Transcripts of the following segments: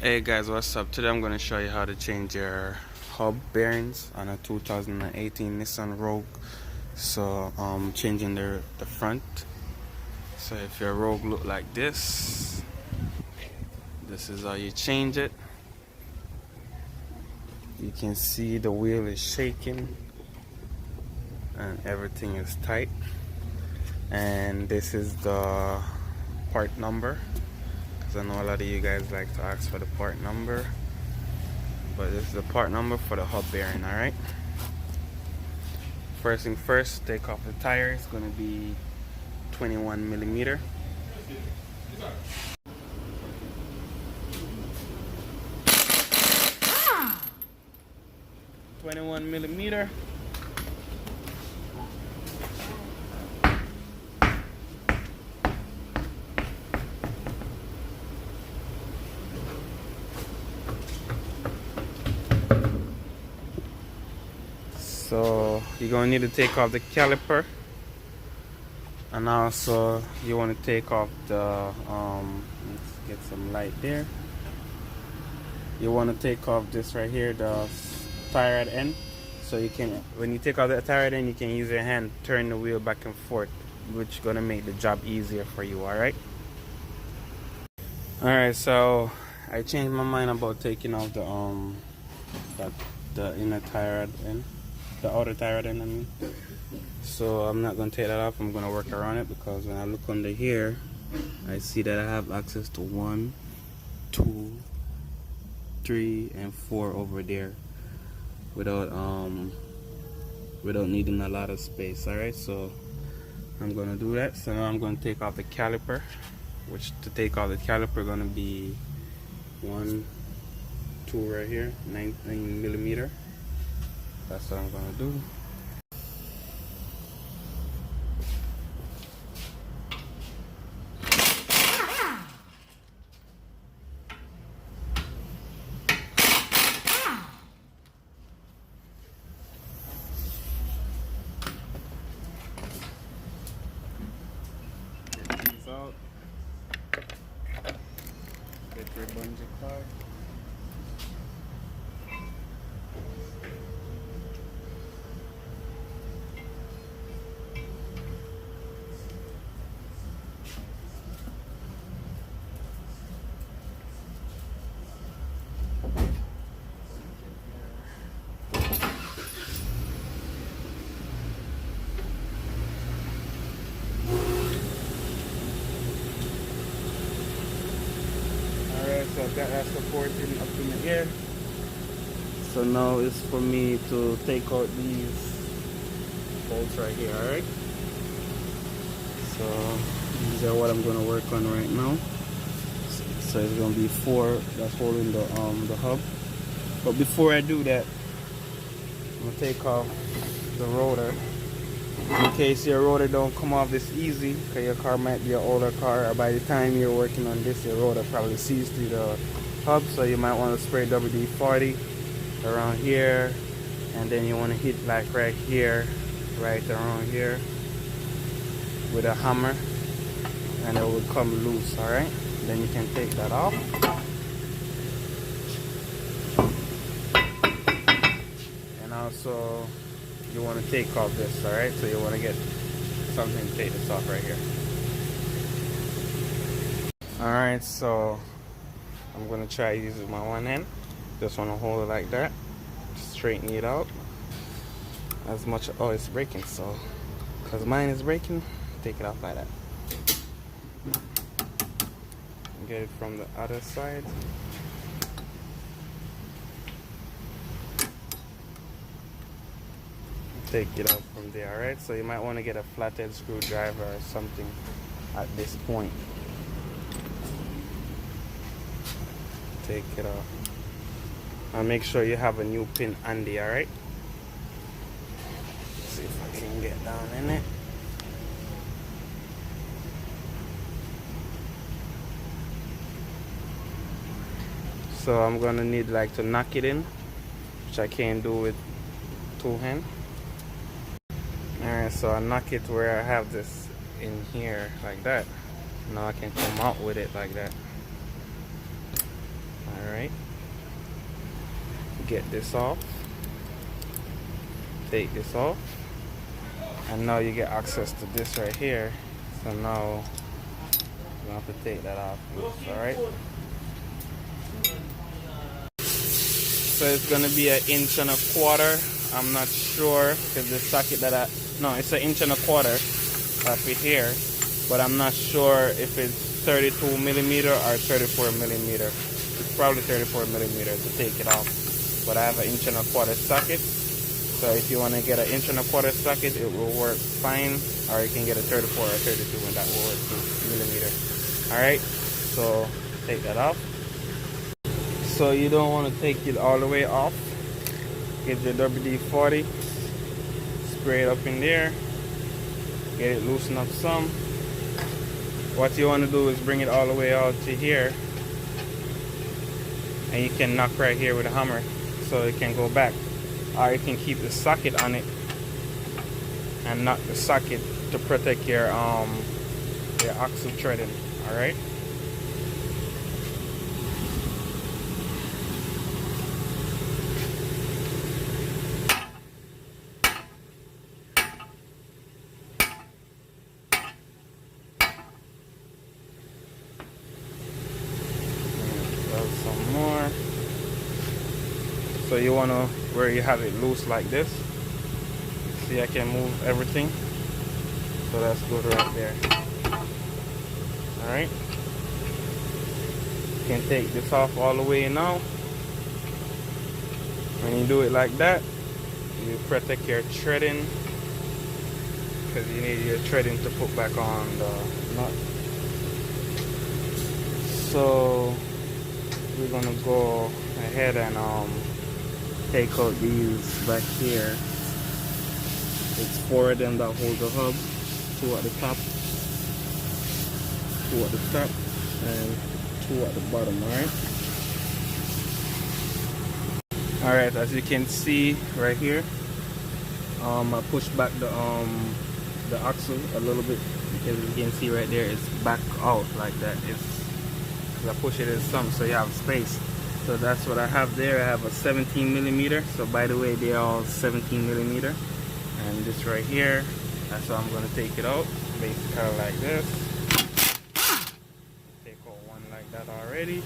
Hey guys, what's up? Today I'm going to show you how to change your hub bearings on a 2018 Nissan Rogue. So changing the front. So if your Rogue look like this is how you change it. You can see the wheel is shaking and everything is tight. And this is the part number, because I know a lot of you guys like to ask for the part number. But this is the part number for the hub bearing, alright? First thing first, take off the tire. It's going to be 21 millimeter. So you're going to need to take off the caliper, and also you want to take off the let's get some light there. You want to take off this right here, the tire at end. So you can, when you take off the tire at end, you can use your hand, turn the wheel back and forth, which is gonna make the job easier for you. Alright, so I changed my mind about taking off the inner tire at end, the outer tire at end, I mean. So I'm not gonna take that off. I'm gonna work around it, because when I look under here, I see that I have access to 1, 2, 3, and 4 over there without needing a lot of space. Alright, so I'm gonna do that. So now I'm gonna take off the caliper, which to take off the caliper gonna be 1, 2 right here, 19 millimeter. That's what I'm gonna do. Out. Get your bungee cord. So I've got that supporting up in the air. So now it's for me to take out these bolts right here, alright? So these are what I'm gonna work on right now. So it's gonna be 4 that's holding the hub. But before I do that, I'm gonna take off the rotor. In case your rotor don't come off this easy, because your car might be an older car, or by the time you're working on this, your rotor probably sees through the hub. So you might want to spray WD-40 around here, and then you want to hit like right here, right around here with a hammer, and it will come loose. Alright, then you can take that off. And also you want to take off this, alright? So you want to get something to take this off right here. Alright, so I'm going to try using my one hand. Just want to hold it like that. Straighten it out. As much, oh, it's breaking, so because mine is breaking, take it off like that. Get it from the other side. Take it out from there. Alright, so you might want to get a flathead screwdriver or something at this point. Take it off and make sure you have a new pin handy. Alright, see if I can get down in it. So I'm gonna need like to knock it in, which I can't do with 2 hands. Alright, so I knock it where I have this in here like that. Now I can come out with it like that. Alright. get this off. Take this off. And now you get access to this right here. So now you have to take that off. Alright. So it's gonna be 1.25 inches. I'm not sure because the socket that it's 1.25 inches up here, but I'm not sure if it's 32 millimeter or 34 millimeter. It's probably 34 millimeter to take it off. But I have 1.25 inch socket. So if you want to get 1.25 inch socket, it will work fine. Or you can get a 34 or 32 and that will work 2 millimeter. Alright, so take that off. So you don't want to take it all the way off. Get your WD-40, spray it up in there, get it loosened up some. What you want to do is bring it all the way out to here, and you can knock right here with a hammer so it can go back. Or you can keep the socket on it and knock the socket to protect your axle threading. All right. Some more. So you want to, where you have it loose like this. See, I can move everything. So that's good right there. Alright. You can take this off all the way now. When you do it like that, you protect your threading, because you need your threading to put back on the nut. So we're gonna go ahead and take out these back here. It's 4 of them that hold the hub, 2 at the top, 2 at the top, and 2 at the bottom. Alright, as you can see right here, I pushed back the axle a little bit, because you can see right there it's back out like that. I push it in some so you have space. So that's what I have there. I have a 17 millimeter. So by the way, they're all 17 millimeter. And this right here, that's how I'm going to take it out. Basically like this. Take out one like that already.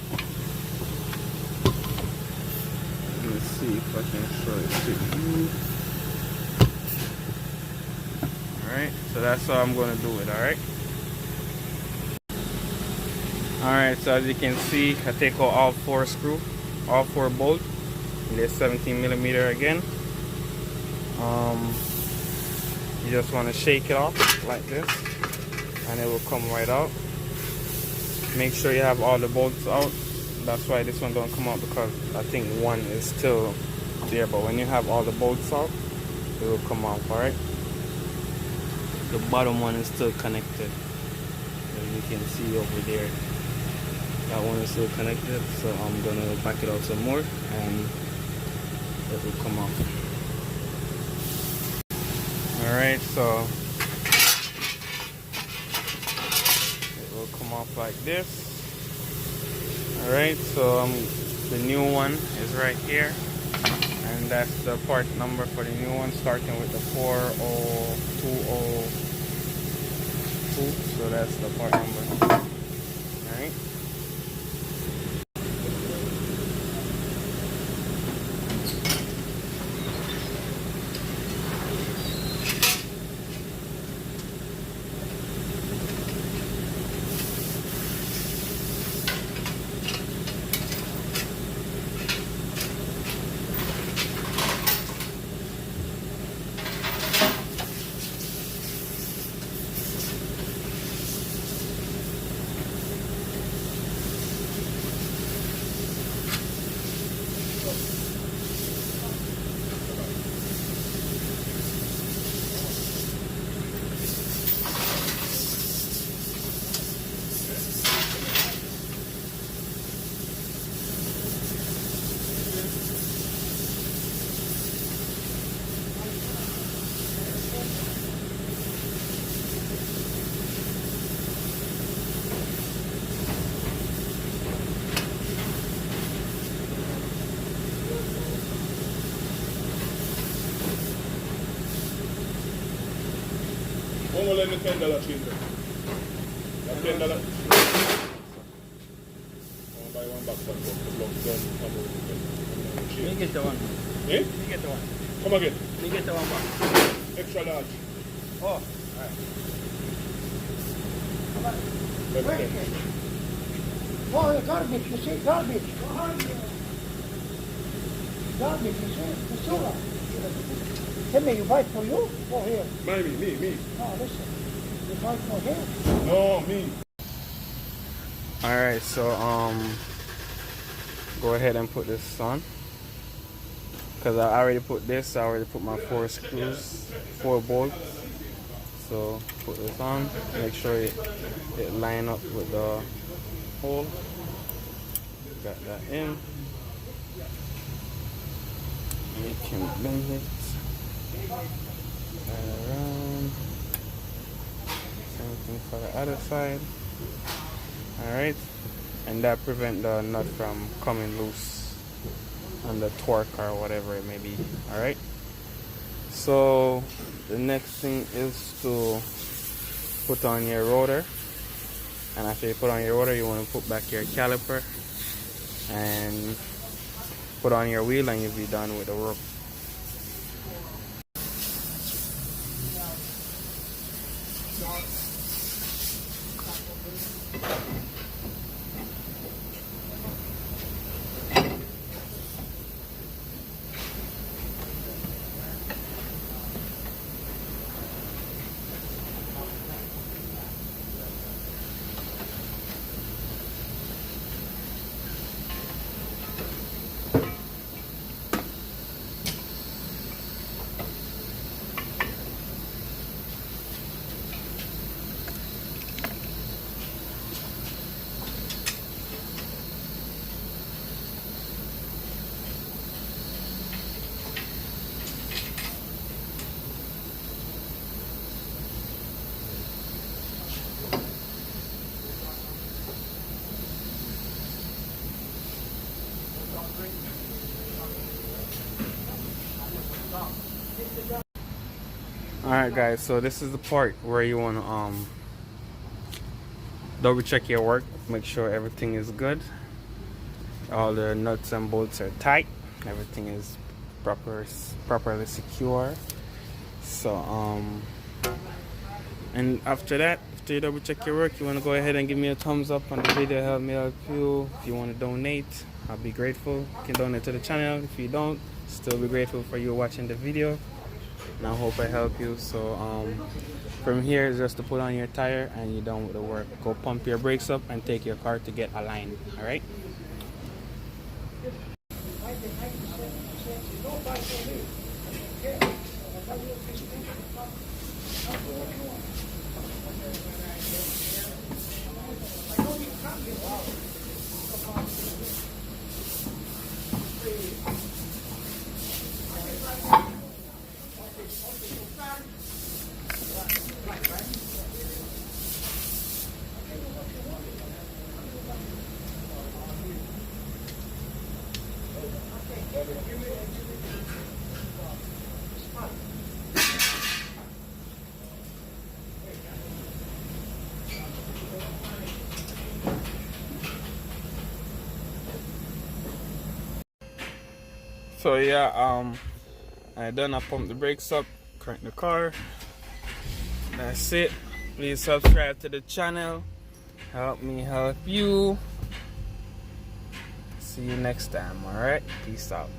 Let's see if I can show it to you. Alright, so that's how I'm going to do it. Alright. Alright, so as you can see, I take out all 4 screws, all 4 bolts. And they're 17 millimeter again. You just want to shake it off like this, and it will come right out. Make sure you have all the bolts out. That's why this one don't come out, because I think one is still there. But when you have all the bolts out, it will come off. Alright. The bottom one is still connected, as you can see over there. That one is still connected, so I'm gonna back it out some more and it will come off. Alright, so it will come off like this. Alright, so the new one is right here, and that's the part number for the new one, starting with the 40202. So that's the part number. Alright. long will the $10 change? That $10. I'll buy one box and the blocks done. Me get the one. Eh? Me get the one. Come again. Me get the one box. Extra large. Oh, alright. Oh, the garbage, you see, garbage. Garbage, you see, the soda. Tell me, you buy it for you or here? Me. No, listen, you buy it for here? No, me. Alright, so go ahead and put this on. Because I already put this, I already put my 4 screws, 4 bolts. So put this on, make sure it line up with the hole. Got that in. We can bend it and around. Same thing for the other side. Alright. And that prevents the nut from coming loose on the torque or whatever it may be. Alright. So the next thing is to put on your rotor, and after you put on your rotor, you want to put back your caliper and put on your wheel, and you'll be done with the work. Alright guys, so this is the part where you want to double check your work, make sure everything is good, all the nuts and bolts are tight, everything is properly secure. So and after that, after you double check your work, you want to go ahead and give me a thumbs up on the video, help me help you. If you want to donate, I'll be grateful. You can donate to the channel. If you don't, still be grateful for you watching the video, and I hope I help you. So from here is just to put on your tire and you're done with the work. Go pump your brakes up and take your car to get aligned. All right. So yeah, I done. I pumped the brakes up, crank the car. That's it. Please subscribe to the channel. Help me help you. See you next time. All right. Peace out.